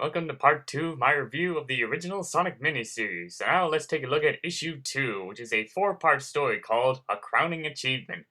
Welcome to part 2 of my review of the original Sonic miniseries. So now let's take a look at issue 2, which is a 4-part story called A Crowning Achievement.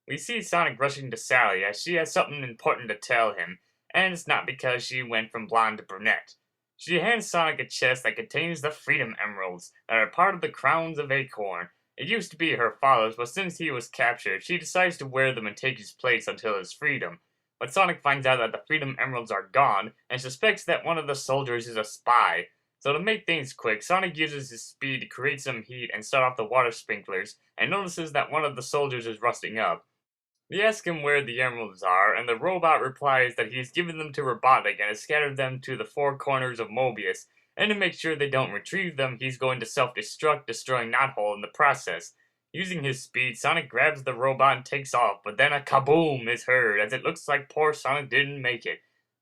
We see Sonic rushing to Sally as she has something important to tell him, and it's not because she went from blonde to brunette. She hands Sonic a chest that contains the Freedom Emeralds that are part of the crowns of Acorn. It used to be her father's, but since he was captured, she decides to wear them and take his place until his freedom. But Sonic finds out that the Freedom Emeralds are gone and suspects that one of the soldiers is a spy. So to make things quick, Sonic uses his speed to create some heat and start off the water sprinklers and notices that one of the soldiers is rusting up. They ask him where the emeralds are, and the robot replies that he has given them to Robotnik and has scattered them to the 4 corners of Mobius, and to make sure they don't retrieve them, he's going to self-destruct, destroying Knothole in the process. Using his speed, Sonic grabs the robot and takes off, but then a kaboom is heard, as it looks like poor Sonic didn't make it.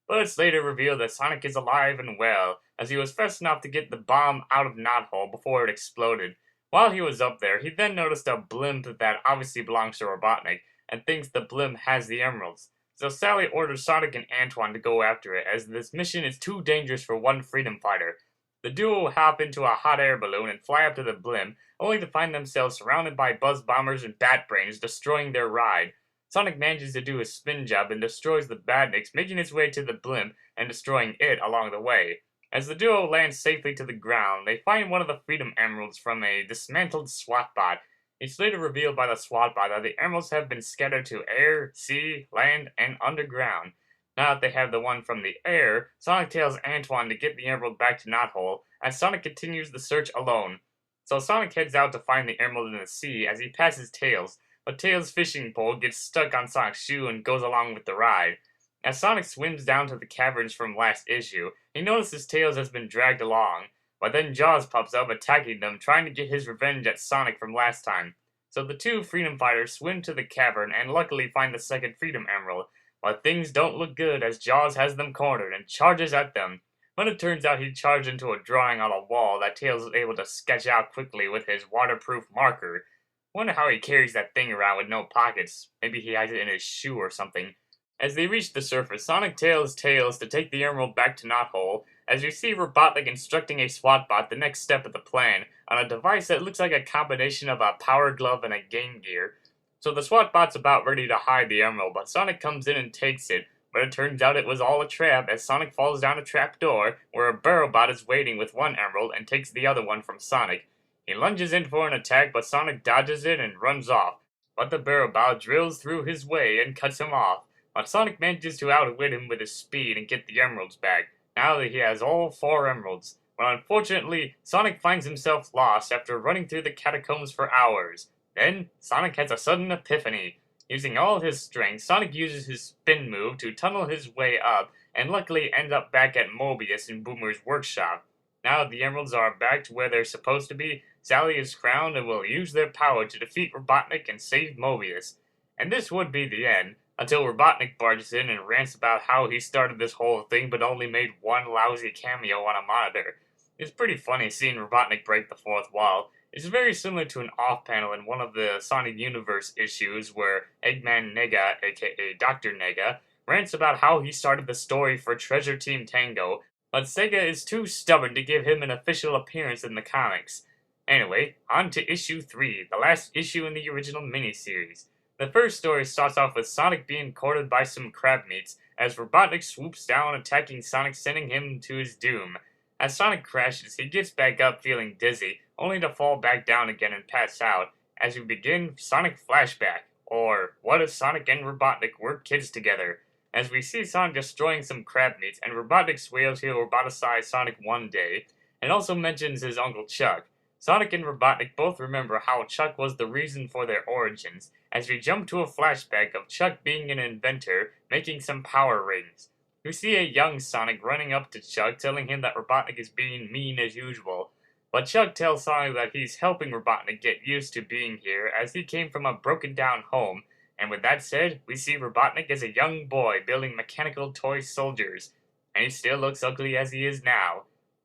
But it's later revealed that Sonic is alive and well, as he was fast enough to get the bomb out of Knothole before it exploded. While he was up there, he then noticed a blimp that obviously belongs to Robotnik, and thinks the blimp has the emeralds. So Sally orders Sonic and Antoine to go after it, as this mission is too dangerous for one freedom fighter. The duo hop into a hot air balloon and fly up to the blimp, only to find themselves surrounded by buzz bombers and bat brains, destroying their ride. Sonic manages to do a spin job and destroys the badniks, making its way to the blimp and destroying it along the way. As the duo lands safely to the ground, they find one of the Freedom Emeralds from a dismantled SWAT bot. It's later revealed by the SWAT bot that the emeralds have been scattered to air, sea, land, and underground. Now that they have the one from the air, Sonic tells Antoine to get the emerald back to Knothole, as Sonic continues the search alone. So Sonic heads out to find the emerald in the sea as he passes Tails, but Tails' fishing pole gets stuck on Sonic's shoe and goes along with the ride. As Sonic swims down to the caverns from last issue, he notices Tails has been dragged along, but then Jaws pops up attacking them, trying to get his revenge at Sonic from last time. So the two freedom fighters swim to the cavern and luckily find the second Freedom Emerald, but things don't look good as Jaws has them cornered and charges at them. But it turns out he charged into a drawing on a wall that Tails is able to sketch out quickly with his waterproof marker. Wonder how he carries that thing around with no pockets. Maybe he hides it in his shoe or something. As they reach the surface, Sonic tells Tails to take the emerald back to Knothole, as we see Robotnik instructing a SWAT bot the next step of the plan, on a device that looks like a combination of a power glove and a Game Gear. So the SWAT bot's about ready to hide the emerald, but Sonic comes in and takes it, but it turns out it was all a trap as Sonic falls down a trap door, where a barrel bot is waiting with one emerald and takes the other one from Sonic. He lunges in for an attack, but Sonic dodges it and runs off, but the barrel bot drills through his way and cuts him off. But Sonic manages to outwit him with his speed and get the emeralds back, now that he has all 4 emeralds. But unfortunately, Sonic finds himself lost after running through the catacombs for hours. Then, Sonic has a sudden epiphany. Using all his strength, Sonic uses his spin move to tunnel his way up, and luckily ends up back at Mobius in Boomer's workshop. Now that the emeralds are back to where they're supposed to be, Sally is crowned and will use their power to defeat Robotnik and save Mobius. And this would be the end, until Robotnik barges in and rants about how he started this whole thing but only made one lousy cameo on a monitor. It's pretty funny seeing Robotnik break the fourth wall. It's very similar to an off-panel in one of the Sonic Universe issues where Eggman Nega, aka Dr. Nega, rants about how he started the story for Treasure Team Tango, but Sega is too stubborn to give him an official appearance in the comics. Anyway, on to issue 3, the last issue in the original miniseries. The first story starts off with Sonic being courted by some crabmeats, as Robotnik swoops down attacking Sonic, sending him to his doom. As Sonic crashes, he gets back up feeling dizzy, only to fall back down again and pass out, as we begin Sonic Flashback, or what if Sonic and Robotnik were kids together, as we see Sonic destroying some crabmeats, and Robotnik swears he'll roboticize Sonic one day, and also mentions his Uncle Chuck. Sonic and Robotnik both remember how Chuck was the reason for their origins, as we jump to a flashback of Chuck being an inventor, making some power rings. We see a young Sonic running up to Chuck, telling him that Robotnik is being mean as usual. But Chuck tells Sonic that he's helping Robotnik get used to being here, as he came from a broken down home, and with that said, we see Robotnik as a young boy building mechanical toy soldiers, and he still looks ugly as he is now.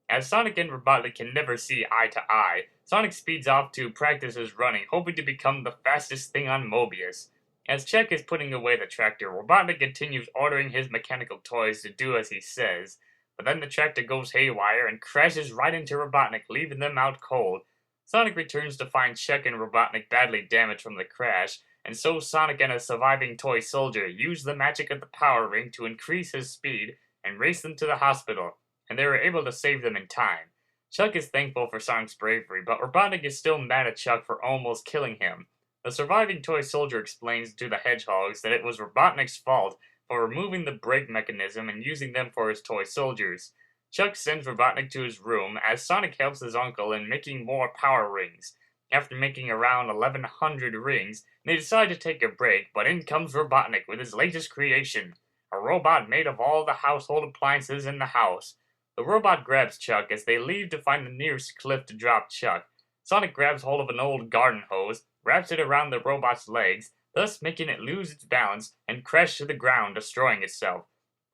As Sonic and Robotnik can never see eye to eye, Sonic speeds off to practice his running, hoping to become the fastest thing on Mobius. As Chuck is putting away the tractor, Robotnik continues ordering his mechanical toys to do as he says, but then the tractor goes haywire and crashes right into Robotnik, leaving them out cold. Sonic returns to find Chuck and Robotnik badly damaged from the crash, and so Sonic and a surviving toy soldier use the magic of the power ring to increase his speed and race them to the hospital, and they were able to save them in time. Chuck is thankful for Sonic's bravery, but Robotnik is still mad at Chuck for almost killing him. The surviving toy soldier explains to the hedgehogs that it was Robotnik's fault for removing the brake mechanism and using them for his toy soldiers. Chuck sends Robotnik to his room as Sonic helps his uncle in making more power rings. After making around 1100 rings, they decide to take a break, but in comes Robotnik with his latest creation, a robot made of all the household appliances in the house. The robot grabs Chuck as they leave to find the nearest cliff to drop Chuck. Sonic grabs hold of an old garden hose, wraps it around the robot's legs, thus making it lose its balance and crash to the ground, destroying itself.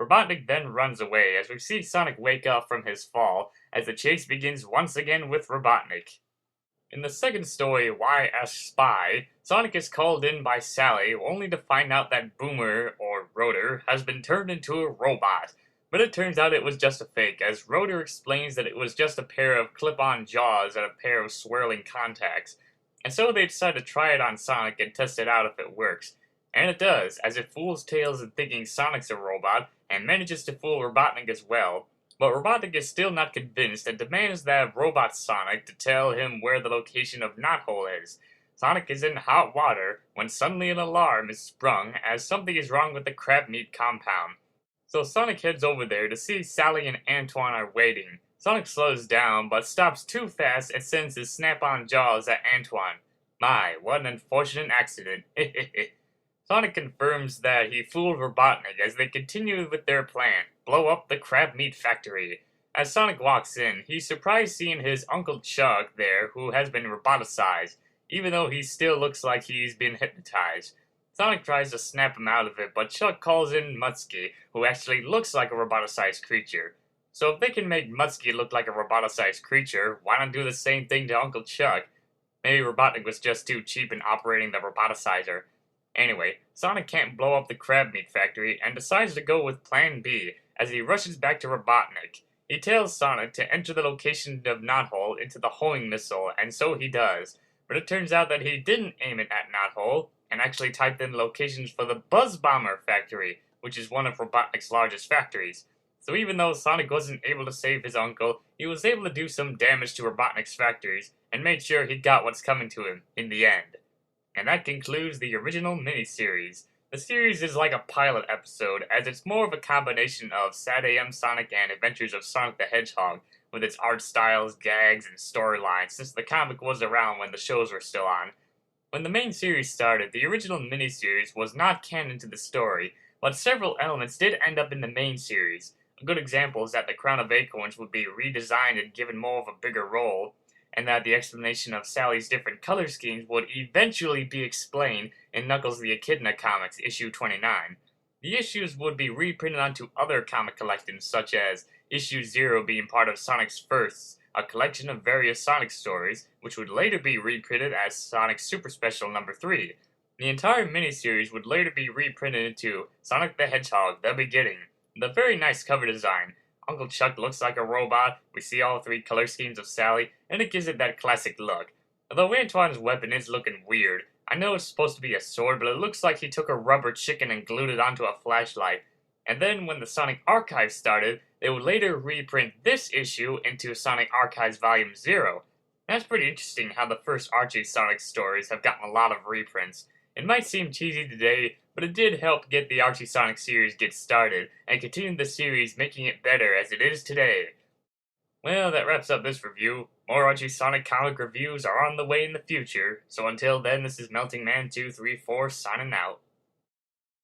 Robotnik then runs away as we see Sonic wake up from his fall as the chase begins once again with Robotnik. In the second story, Why Ask Spy, Sonic is called in by Sally only to find out that Boomer, or Rotor, has been turned into a robot. But it turns out it was just a fake, as Rotor explains that it was just a pair of clip-on jaws and a pair of swirling contacts. And so they decide to try it on Sonic and test it out if it works. And it does, as it fools Tails in thinking Sonic's a robot, and manages to fool Robotnik as well. But Robotnik is still not convinced and demands that Robot Sonic to tell him where the location of Knothole is. Sonic is in hot water when suddenly an alarm is sprung as something is wrong with the crab meat compound. So Sonic heads over there to see Sally and Antoine are waiting. Sonic slows down but stops too fast and sends his snap-on jaws at Antoine. My, what an unfortunate accident. Sonic confirms that he fooled Robotnik as they continue with their plan, blow up the crab meat factory. As Sonic walks in, he's surprised seeing his Uncle Chuck there, who has been roboticized, even though he still looks like he's been hypnotized. Sonic tries to snap him out of it, but Chuck calls in Mutsky, who actually looks like a roboticized creature. So if they can make Mutsky look like a roboticized creature, why not do the same thing to Uncle Chuck? Maybe Robotnik was just too cheap in operating the roboticizer. Anyway, Sonic can't blow up the crab meat factory and decides to go with Plan B as he rushes back to Robotnik. He tells Sonic to enter the location of Knothole into the homing missile, and so he does. But it turns out that he didn't aim it at Knothole, and actually typed in locations for the Buzz Bomber factory, which is one of Robotnik's largest factories. So even though Sonic wasn't able to save his uncle, he was able to do some damage to Robotnik's factories, and made sure he got what's coming to him in the end. And that concludes the original miniseries. The series is like a pilot episode, as it's more of a combination of Sad AM Sonic and Adventures of Sonic the Hedgehog, with its art styles, gags, and storylines, since the comic was around when the shows were still on. When the main series started, the original miniseries was not canon to the story, but several elements did end up in the main series. A good example is that the Crown of Acorns would be redesigned and given more of a bigger role, and that the explanation of Sally's different color schemes would eventually be explained in Knuckles the Echidna Comics, issue 29. The issues would be reprinted onto other comic collections, such as issue 0 being part of Sonic's Firsts, a collection of various Sonic stories, which would later be reprinted as Sonic Super Special number 3. The entire miniseries would later be reprinted into Sonic the Hedgehog, The Beginning, with a very nice cover design. Uncle Chuck looks like a robot, we see all three color schemes of Sally, and it gives it that classic look. Although Antoine's weapon is looking weird, I know it's supposed to be a sword, but it looks like he took a rubber chicken and glued it onto a flashlight. And then when the Sonic Archives started, they would later reprint this issue into Sonic Archives Volume 0. That's pretty interesting how the first Archie Sonic stories have gotten a lot of reprints. It might seem cheesy today, but it did help get the Archie Sonic series get started, and continue the series making it better as it is today. Well, that wraps up this review. More Archie Sonic comic reviews are on the way in the future, so until then, this is Melting Man 234 signing out.